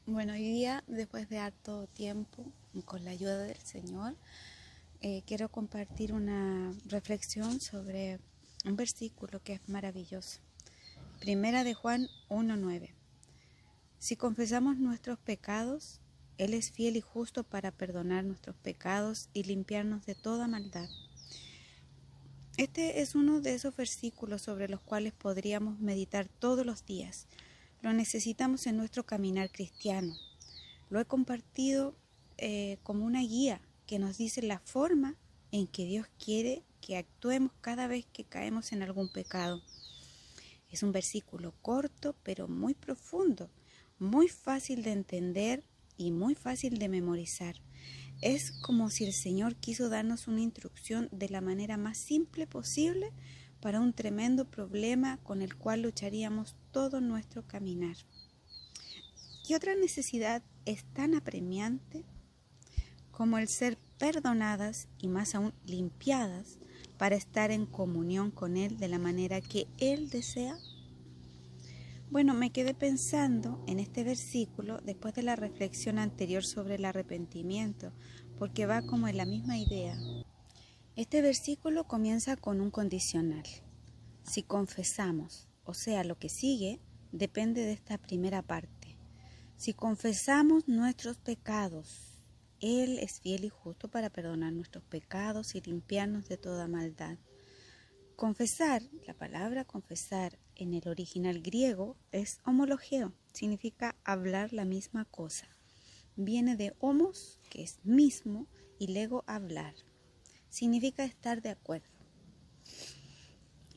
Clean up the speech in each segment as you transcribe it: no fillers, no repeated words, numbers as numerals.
Bueno, hoy día, después de harto tiempo, con la ayuda del Señor, quiero compartir una reflexión sobre un versículo que es maravilloso. Primera de Juan 1:9. Si confesamos nuestros pecados, Él es fiel y justo para perdonar nuestros pecados y limpiarnos de toda maldad. Este es uno de esos versículos sobre los cuales podríamos meditar todos los días. Lo necesitamos en nuestro caminar cristiano. Lo he compartido como una guía que nos dice la forma en que Dios quiere que actuemos cada vez que caemos en algún pecado. Es un versículo corto pero muy profundo, muy fácil de entender y muy fácil de memorizar. Es como si el Señor quiso darnos una instrucción de la manera más simple posible para un tremendo problema con el cual lucharíamos todo nuestro caminar. ¿Qué otra necesidad es tan apremiante como el ser perdonadas y más aún limpiadas para estar en comunión con Él de la manera que Él desea? Bueno, me quedé pensando en este versículo después de la reflexión anterior sobre el arrepentimiento, porque va como en la misma idea. Este versículo comienza con un condicional. Si confesamos, o sea, lo que sigue, depende de esta primera parte. Si confesamos nuestros pecados, Él es fiel y justo para perdonar nuestros pecados y limpiarnos de toda maldad. Confesar, la palabra confesar en el original griego es homologeo, significa hablar la misma cosa. Viene de homos, que es mismo, y lego hablar. Significa estar de acuerdo.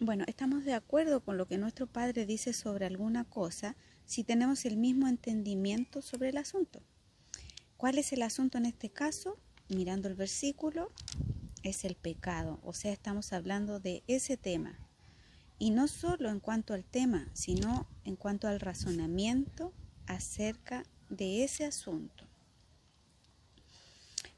Bueno, estamos de acuerdo con lo que nuestro Padre dice sobre alguna cosa si tenemos el mismo entendimiento sobre el asunto. ¿Cuál es el asunto en este caso? Mirando el versículo, es el pecado, o sea, estamos hablando de ese tema. Y no solo en cuanto al tema, sino en cuanto al razonamiento acerca de ese asunto.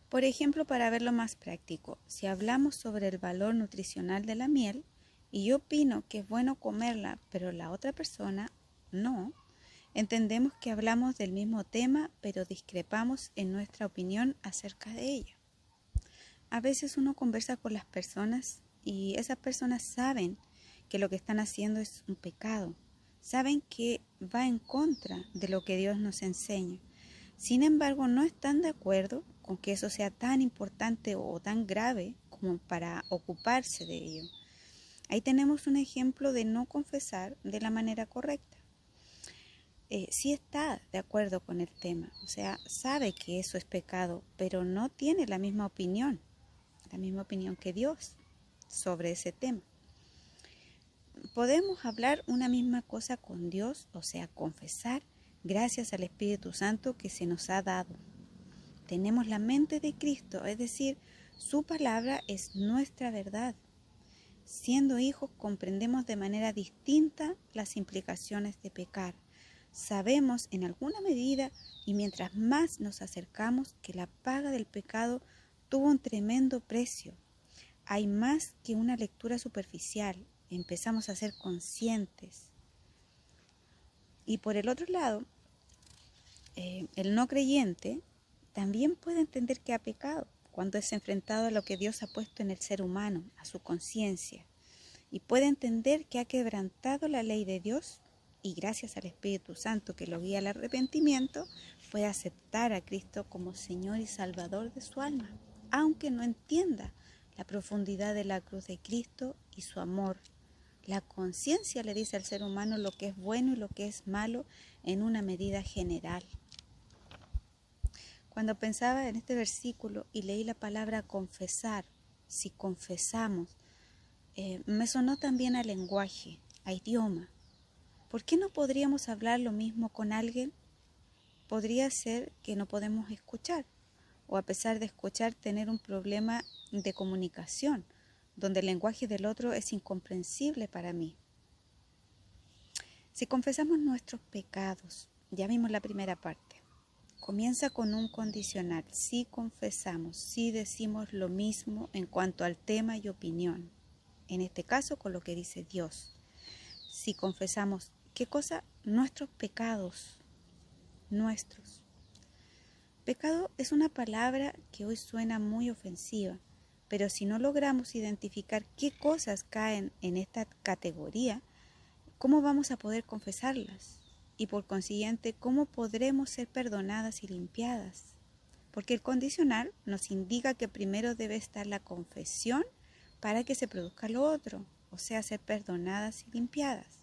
Por ejemplo, para verlo más práctico, si hablamos sobre el valor nutricional de la miel, y yo opino que es bueno comerla, pero la otra persona no, entendemos que hablamos del mismo tema, pero discrepamos en nuestra opinión acerca de ella. A veces uno conversa con las personas y esas personas saben que lo que están haciendo es un pecado, saben que va en contra de lo que Dios nos enseña. Sin embargo, no están de acuerdo con que eso sea tan importante o tan grave como para ocuparse de ello. Ahí tenemos un ejemplo de no confesar de la manera correcta. Sí está de acuerdo con el tema, o sea, sabe que eso es pecado, pero no tiene la misma opinión que Dios sobre ese tema. Podemos hablar una misma cosa con Dios, o sea, confesar, gracias al Espíritu Santo que se nos ha dado. Tenemos la mente de Cristo, es decir, su palabra es nuestra verdad. Siendo hijos, comprendemos de manera distinta las implicaciones de pecar. Sabemos en alguna medida, y mientras más nos acercamos, que la paga del pecado tuvo un tremendo precio. Hay más que una lectura superficial, empezamos a ser conscientes. Y por el otro lado, el no creyente también puede entender que ha pecado cuando es enfrentado a lo que Dios ha puesto en el ser humano, a su conciencia, y puede entender que ha quebrantado la ley de Dios y gracias al Espíritu Santo que lo guía al arrepentimiento, puede aceptar a Cristo como Señor y Salvador de su alma, aunque no entienda la profundidad de la cruz de Cristo y su amor. La conciencia le dice al ser humano lo que es bueno y lo que es malo en una medida general. Cuando pensaba en este versículo y leí la palabra confesar, si confesamos, me sonó también a lenguaje, a idioma. ¿Por qué no podríamos hablar lo mismo con alguien? Podría ser que no podemos escuchar, o a pesar de escuchar tener un problema de comunicación, donde el lenguaje del otro es incomprensible para mí. Si confesamos nuestros pecados, ya vimos la primera parte, comienza con un condicional, si confesamos, si decimos lo mismo en cuanto al tema y opinión, en este caso con lo que dice Dios. Si confesamos, ¿qué cosa? Nuestros pecados. nuestros. Pecado es una palabra que hoy suena muy ofensiva, pero si no logramos identificar qué cosas caen en esta categoría, ¿cómo vamos a poder confesarlas? Y por consiguiente, ¿cómo podremos ser perdonadas y limpiadas? Porque el condicional nos indica que primero debe estar la confesión para que se produzca lo otro, o sea, ser perdonadas y limpiadas.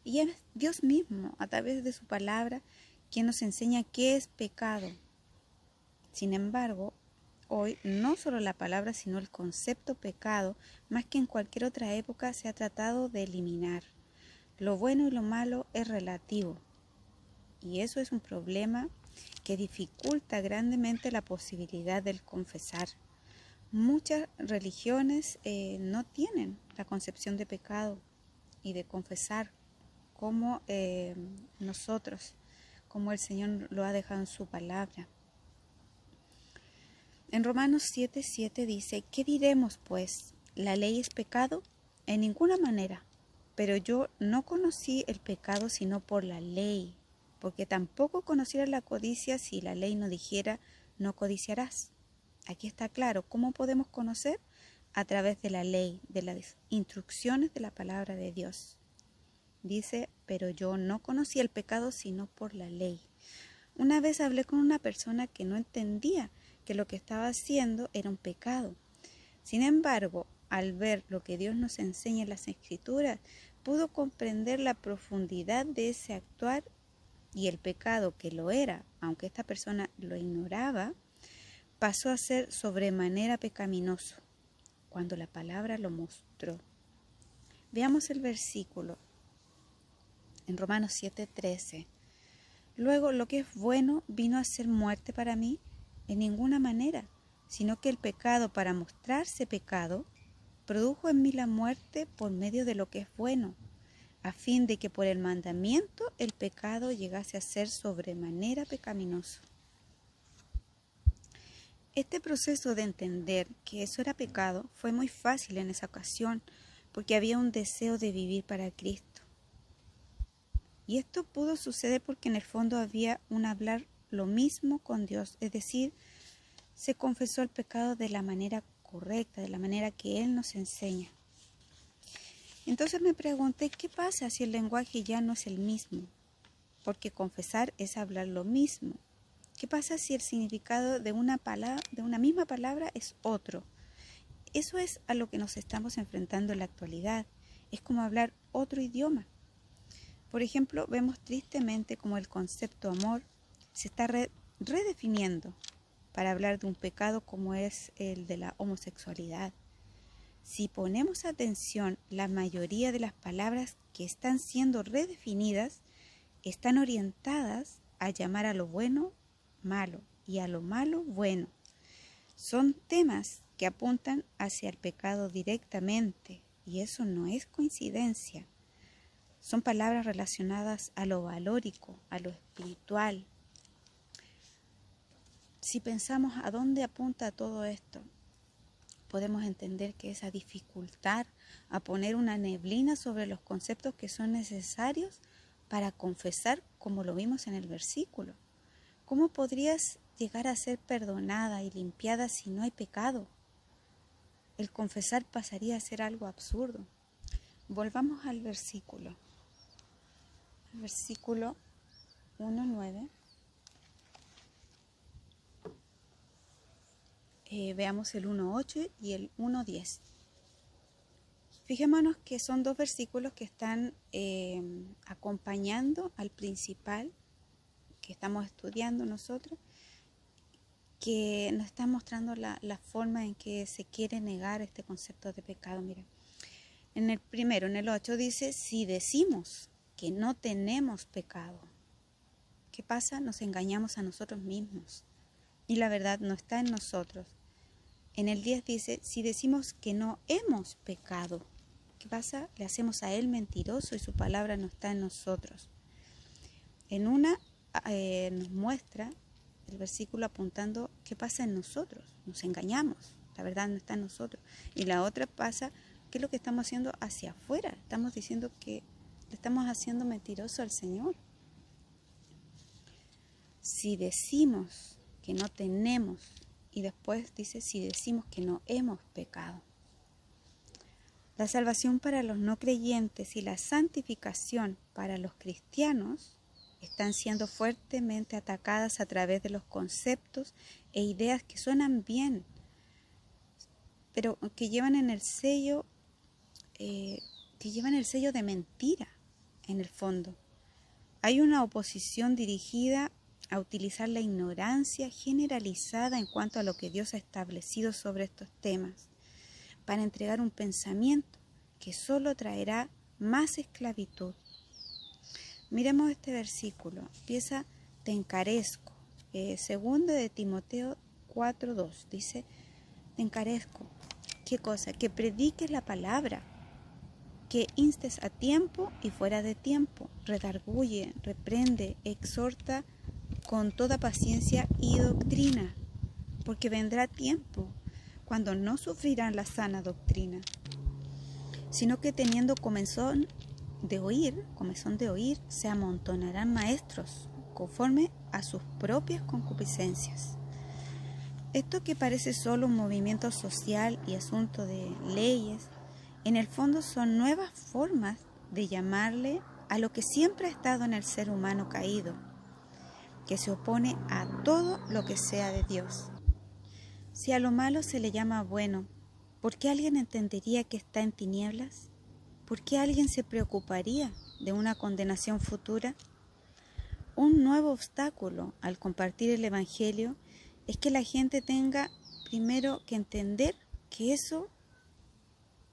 Y es Dios mismo, a través de su palabra, quien nos enseña qué es pecado. Sin embargo, hoy no solo la palabra, sino el concepto pecado, más que en cualquier otra época, se ha tratado de eliminar. Lo bueno y lo malo es relativo. Y eso es un problema que dificulta grandemente la posibilidad del confesar. Muchas religiones no tienen la concepción de pecado y de confesar como nosotros, como el Señor lo ha dejado en su palabra. En Romanos 7:7 dice, ¿qué diremos pues? ¿La ley es pecado? En ninguna manera. Pero yo no conocí el pecado sino por la ley, porque tampoco conociera la codicia si la ley no dijera, no codiciarás. Aquí está claro, ¿cómo podemos conocer? A través de la ley, de las instrucciones de la palabra de Dios. Dice, pero yo no conocí el pecado sino por la ley. Una vez hablé con una persona que no entendía que lo que estaba haciendo era un pecado. Sin embargo, al ver lo que Dios nos enseña en las Escrituras, pudo comprender la profundidad de ese actuar y el pecado que lo era, aunque esta persona lo ignoraba, pasó a ser sobremanera pecaminoso cuando la palabra lo mostró. Veamos el versículo en Romanos 7:13. Luego, lo que es bueno vino a ser muerte para mí en ninguna manera, sino que el pecado, para mostrarse pecado, produjo en mí la muerte por medio de lo que es bueno, a fin de que por el mandamiento el pecado llegase a ser sobremanera pecaminoso. Este proceso de entender que eso era pecado fue muy fácil en esa ocasión, porque había un deseo de vivir para Cristo. Y esto pudo suceder porque en el fondo había un hablar lo mismo con Dios, es decir, se confesó el pecado de la manera correcta, de la manera que Él nos enseña. Entonces me pregunté, ¿qué pasa si el lenguaje ya no es el mismo? Porque confesar es hablar lo mismo. ¿Qué pasa si el significado de una misma palabra es otro? Eso es a lo que nos estamos enfrentando en la actualidad. Es como hablar otro idioma. Por ejemplo, vemos tristemente como el concepto amor se está redefiniendo para hablar de un pecado como es el de la homosexualidad. Si ponemos atención, la mayoría de las palabras que están siendo redefinidas están orientadas a llamar a lo bueno malo y a lo malo bueno. Son temas que apuntan hacia el pecado directamente y eso no es coincidencia. Son palabras relacionadas a lo valórico, a lo espiritual. Si pensamos a dónde apunta todo esto, podemos entender que es a dificultar, a poner una neblina sobre los conceptos que son necesarios para confesar, como lo vimos en el versículo. ¿Cómo podrías llegar a ser perdonada y limpiada si no hay pecado? El confesar pasaría a ser algo absurdo. Volvamos al versículo. El versículo 1:9. Veamos el 1:8 y el 1:10. Fijémonos que son dos versículos que están acompañando al principal que estamos estudiando nosotros, que nos está mostrando la forma en que se quiere negar este concepto de pecado. Mira, en el primero, en el 8 dice, si decimos que no tenemos pecado, ¿qué pasa? Nos engañamos a nosotros mismos y la verdad no está en nosotros. En el 10 dice, si decimos que no hemos pecado, ¿qué pasa? Le hacemos a Él mentiroso y su palabra no está en nosotros. En una nos muestra el versículo apuntando qué pasa en nosotros. Nos engañamos, la verdad no está en nosotros. Y la otra pasa, ¿qué es lo que estamos haciendo hacia afuera? Estamos diciendo que le estamos haciendo mentiroso al Señor. si decimos que no tenemos, y después dice si decimos que no hemos pecado. La salvación para los no creyentes y la santificación para los cristianos están siendo fuertemente atacadas a través de los conceptos e ideas que suenan bien, pero que llevan el sello de mentira en el fondo. Hay una oposición dirigida a utilizar la ignorancia generalizada en cuanto a lo que Dios ha establecido sobre estos temas, para entregar un pensamiento que solo traerá más esclavitud. Miremos este versículo. Empieza, te encarezco. Segundo de Timoteo 4:2. Dice, te encarezco. ¿Qué cosa? Que prediques la palabra, que instes a tiempo y fuera de tiempo, redarguye, reprende, exhorta con toda paciencia y doctrina, porque vendrá tiempo cuando no sufrirán la sana doctrina, sino que teniendo comezón de oír, se amontonarán maestros conforme a sus propias concupiscencias. Esto que parece solo un movimiento social y asunto de leyes, en el fondo son nuevas formas de llamarle a lo que siempre ha estado en el ser humano caído, que se opone a todo lo que sea de Dios. Si a lo malo se le llama bueno, ¿por qué alguien entendería que está en tinieblas? ¿Por qué alguien se preocuparía de una condenación futura? Un nuevo obstáculo al compartir el Evangelio es que la gente tenga primero que entender que eso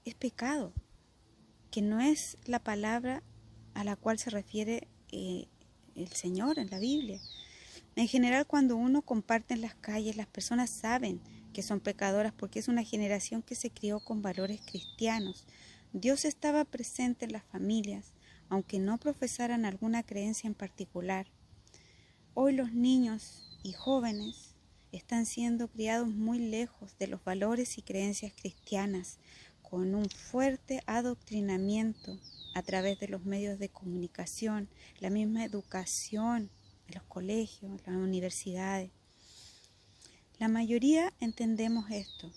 es pecado, que no es la palabra a la cual se refiere el Señor en la Biblia. En general, cuando uno comparte en las calles, las personas saben que son pecadoras porque es una generación que se crió con valores cristianos. Dios estaba presente en las familias, aunque no profesaran alguna creencia en particular. Hoy los niños y jóvenes están siendo criados muy lejos de los valores y creencias cristianas, con un fuerte adoctrinamiento a través de los medios de comunicación, la misma educación en los colegios, las universidades. La mayoría entendemos esto.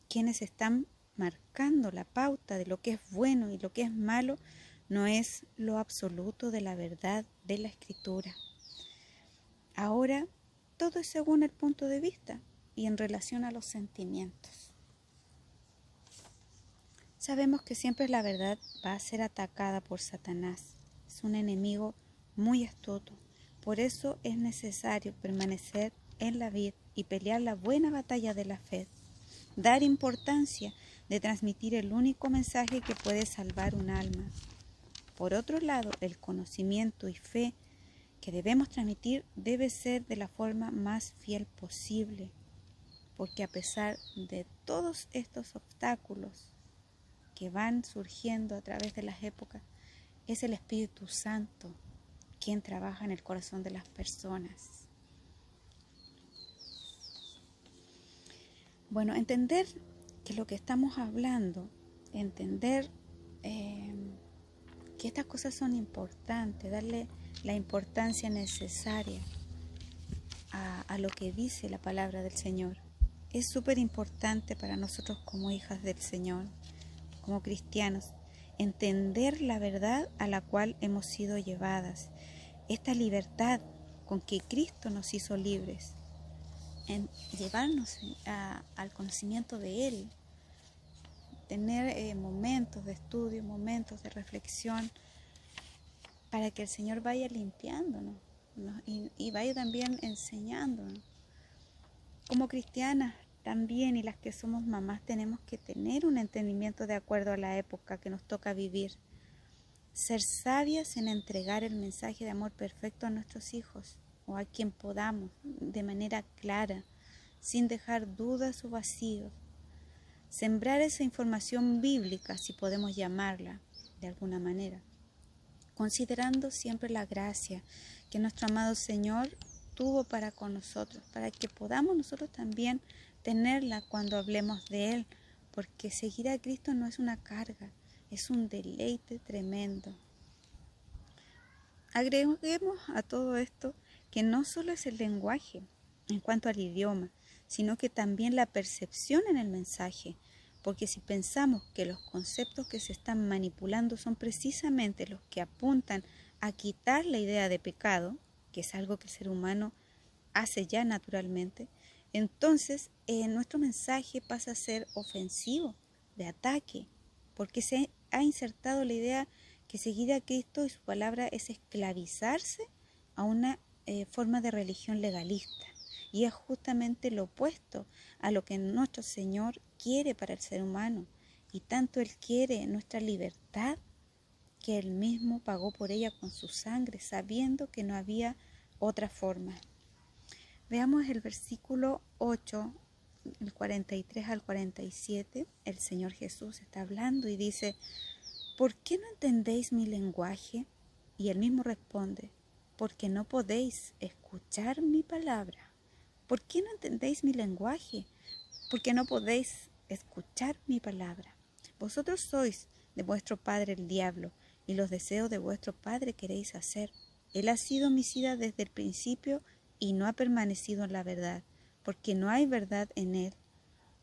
Quienes están marcando la pauta de lo que es bueno y lo que es malo no es lo absoluto de la verdad de la Escritura. Ahora, todo es según el punto de vista y en relación a los sentimientos. Sabemos que siempre la verdad va a ser atacada por Satanás. Es un enemigo muy astuto. Por eso es necesario permanecer en la vid y pelear la buena batalla de la fe. Dar importancia de transmitir el único mensaje que puede salvar un alma. Por otro lado, el conocimiento y fe que debemos transmitir debe ser de la forma más fiel posible, porque a pesar de todos estos obstáculos que van surgiendo a través de las épocas, es el Espíritu Santo quien trabaja en el corazón de las personas. Bueno, entender que lo que estamos hablando, entender que estas cosas son importantes, darle la importancia necesaria a lo que dice la palabra del Señor. Es súper importante para nosotros como hijas del Señor, como cristianos, entender la verdad a la cual hemos sido llevadas, esta libertad con que Cristo nos hizo libres, en llevarnos al conocimiento de Él, tener momentos de estudio, momentos de reflexión, para que el Señor vaya limpiándonos y vaya también enseñándonos. Como cristianas también, y las que somos mamás, tenemos que tener un entendimiento de acuerdo a la época que nos toca vivir. Ser sabias en entregar el mensaje de amor perfecto a nuestros hijos o a quien podamos, de manera clara, sin dejar dudas o vacíos. Sembrar esa información bíblica, si podemos llamarla de alguna manera, considerando siempre la gracia que nuestro amado Señor tuvo para con nosotros, para que podamos nosotros también tenerla cuando hablemos de Él, porque seguir a Cristo no es una carga, es un deleite tremendo. Agreguemos a todo esto que no solo es el lenguaje en cuanto al idioma, sino que también la percepción en el mensaje, porque si pensamos que los conceptos que se están manipulando son precisamente los que apuntan a quitar la idea de pecado, que es algo que el ser humano hace ya naturalmente, entonces nuestro mensaje pasa a ser ofensivo, de ataque, porque se ha insertado la idea que seguir a Cristo y su palabra es esclavizarse a una forma de religión legalista. Y es justamente lo opuesto a lo que nuestro Señor quiere para el ser humano. Y tanto Él quiere nuestra libertad que Él mismo pagó por ella con su sangre, sabiendo que no había otra forma. Veamos el versículo 8, el 43 al 47. El Señor Jesús está hablando y dice: ¿por qué no entendéis mi lenguaje? Y Él mismo responde: porque no podéis escuchar mi palabra. ¿Por qué no entendéis mi lenguaje? Porque no podéis escuchar mi palabra. Vosotros sois de vuestro padre el diablo, y los deseos de vuestro padre queréis hacer. Él ha sido homicida desde el principio y no ha permanecido en la verdad, porque no hay verdad en él.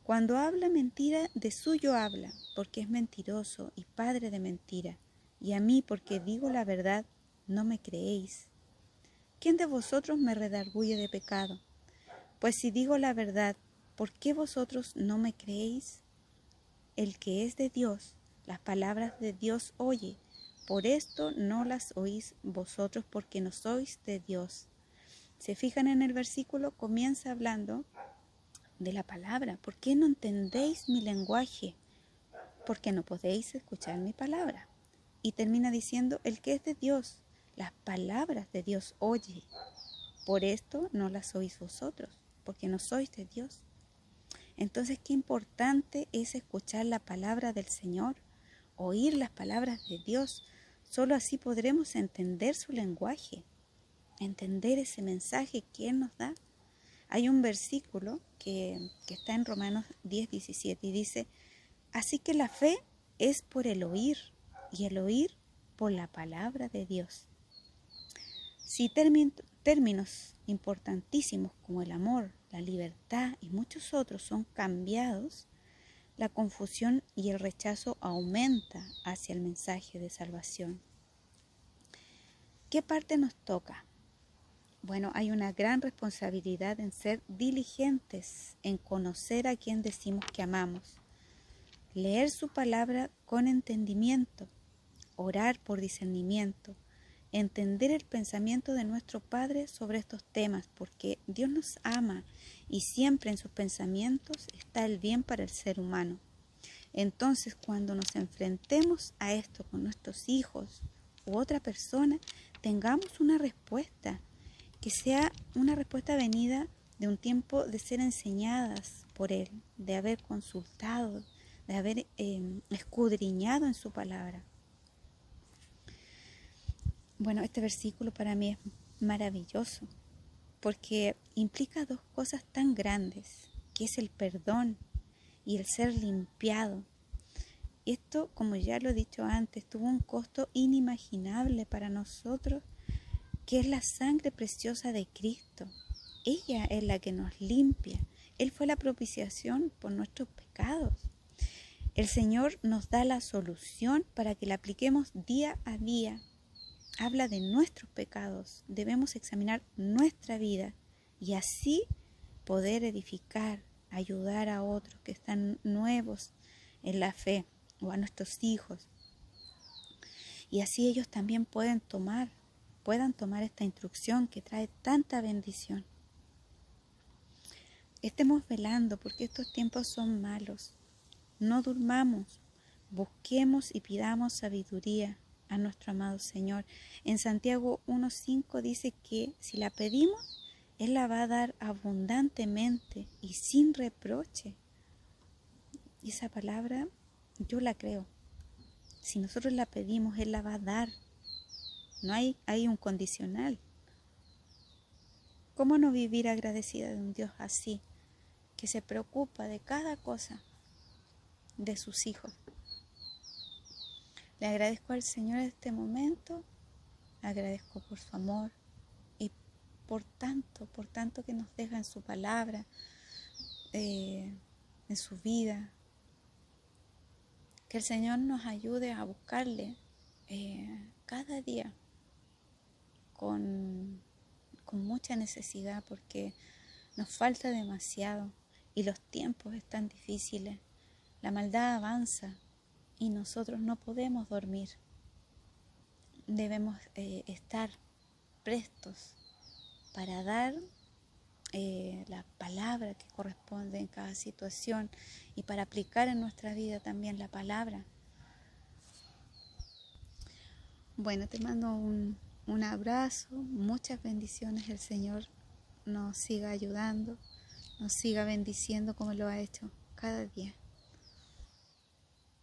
Cuando habla mentira, de suyo habla, porque es mentiroso y padre de mentira. Y a mí, porque digo la verdad, no me creéis. ¿Quién de vosotros me redarguye de pecado? Pues si digo la verdad, ¿por qué vosotros no me creéis? El que es de Dios, las palabras de Dios oye. Por esto no las oís vosotros, porque no sois de Dios. Se fijan en el versículo, comienza hablando de la palabra. ¿Por qué no entendéis mi lenguaje? Porque no podéis escuchar mi palabra. Y termina diciendo: el que es de Dios, las palabras de Dios oye. Por esto no las oís vosotros, porque no sois de Dios. Entonces, qué importante es escuchar la palabra del Señor, oír las palabras de Dios. Solo así podremos entender su lenguaje, entender ese mensaje que Él nos da. Hay un versículo que está en Romanos 10:17 y dice: así que la fe es por el oír, y el oír por la palabra de Dios. Si términos importantísimos como el amor, la libertad y muchos otros son cambiados, la confusión y el rechazo aumenta hacia el mensaje de salvación. ¿Qué parte nos toca? Bueno, hay una gran responsabilidad en ser diligentes, en conocer a quien decimos que amamos, leer su palabra con entendimiento, orar por discernimiento, entender el pensamiento de nuestro Padre sobre estos temas, porque Dios nos ama y siempre en sus pensamientos está el bien para el ser humano. Entonces, cuando nos enfrentemos a esto con nuestros hijos u otra persona, tengamos una respuesta, que sea una respuesta venida de un tiempo de ser enseñadas por Él, de haber consultado, de haber escudriñado en su palabra. Bueno, este versículo para mí es maravilloso porque implica dos cosas tan grandes, que es el perdón y el ser limpiado. Esto, como ya lo he dicho antes, tuvo un costo inimaginable para nosotros, que es la sangre preciosa de Cristo. Ella es la que nos limpia. Él fue la propiciación por nuestros pecados. El Señor nos da la solución para que la apliquemos día a día. Habla de nuestros pecados. Debemos examinar nuestra vida y así poder edificar, ayudar a otros que están nuevos en la fe o a nuestros hijos. Y así ellos también puedan tomar esta instrucción que trae tanta bendición. Estemos velando porque estos tiempos son malos. No durmamos, busquemos y pidamos sabiduría a nuestro amado Señor. En Santiago 1:5 dice que si la pedimos, Él la va a dar abundantemente y sin reproche. Y esa palabra yo la creo. Si nosotros la pedimos, Él la va a dar. No hay un condicional. ¿Cómo no vivir agradecida de un Dios así, que se preocupa de cada cosa de sus hijos? Le agradezco al Señor en este momento agradezco por su amor y por tanto que nos deja en su palabra, en su vida. Que el Señor nos ayude a buscarle cada día con mucha necesidad, porque nos falta demasiado y los tiempos están difíciles. La maldad avanza y nosotros no podemos dormir. Debemos estar prestos para dar la palabra que corresponde en cada situación y para aplicar en nuestra vida también la palabra. Bueno, te mando un abrazo, muchas bendiciones. El Señor nos siga ayudando, nos siga bendiciendo como lo ha hecho cada día.